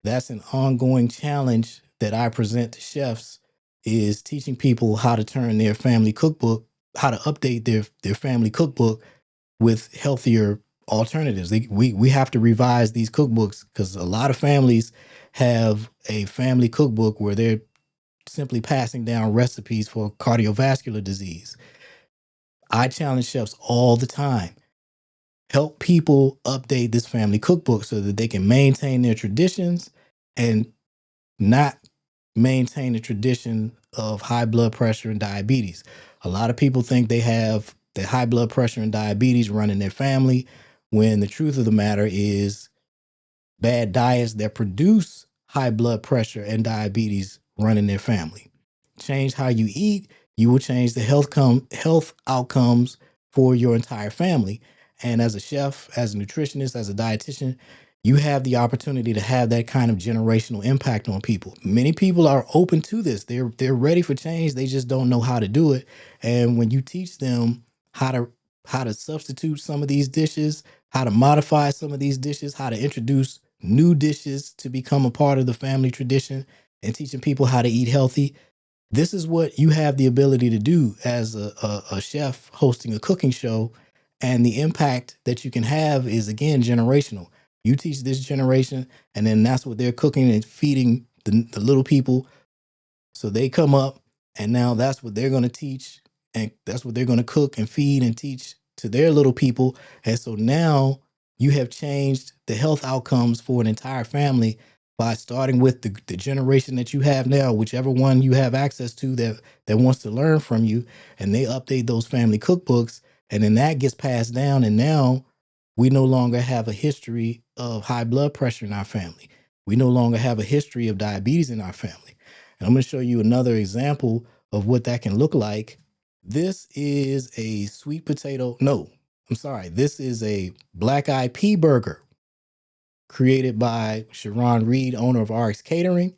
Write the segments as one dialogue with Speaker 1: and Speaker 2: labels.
Speaker 1: That's an ongoing challenge that I present to chefs, is teaching people how to turn their family cookbook, how to update their family cookbook with healthier alternatives. We have to revise these cookbooks because a lot of families have a family cookbook where they're simply passing down recipes for cardiovascular disease. I challenge chefs all the time. Help people update this family cookbook so that they can maintain their traditions and not maintain the tradition of high blood pressure and diabetes. A lot of people think they have the high blood pressure and diabetes running their family, when the truth of the matter is bad diets that produce high blood pressure and diabetes run in their family. Change how you eat, you will change the health outcomes for your entire family. And as a chef, as a nutritionist, as a dietitian, you have the opportunity to have that kind of generational impact on people. Many people are open to this. They're ready for change. They just don't know how to do it. And when you teach them how to substitute some of these dishes, how to modify some of these dishes, how to introduce new dishes to become a part of the family tradition, and teaching people how to eat healthy, this is what you have the ability to do as a chef hosting a cooking show. And the impact that you can have is, again, generational. You teach this generation, and then that's what they're cooking and feeding the little people. So they come up, and now that's what they're going to teach, and that's what they're going to cook and feed and teach to their little people. And so now you have changed the health outcomes for an entire family by starting with the generation that you have now, whichever one you have access to that wants to learn from you, and they update those family cookbooks, and then that gets passed down, and now we no longer have a history of high blood pressure in our family. We no longer have a history of diabetes in our family. And I'm going to show you another example of what that can look like. This is a sweet potato. No, I'm sorry. This is a black eyed pea burger created by Sharon Reed, owner of RX Catering.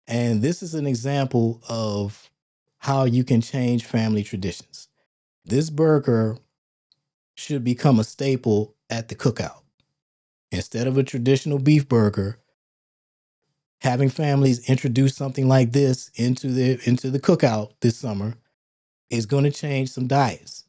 Speaker 1: And this is an example of how you can change family traditions. This burger should become a staple at the cookout. Instead of a traditional beef burger, having families introduce something like this into the cookout this summer is going to change some diets.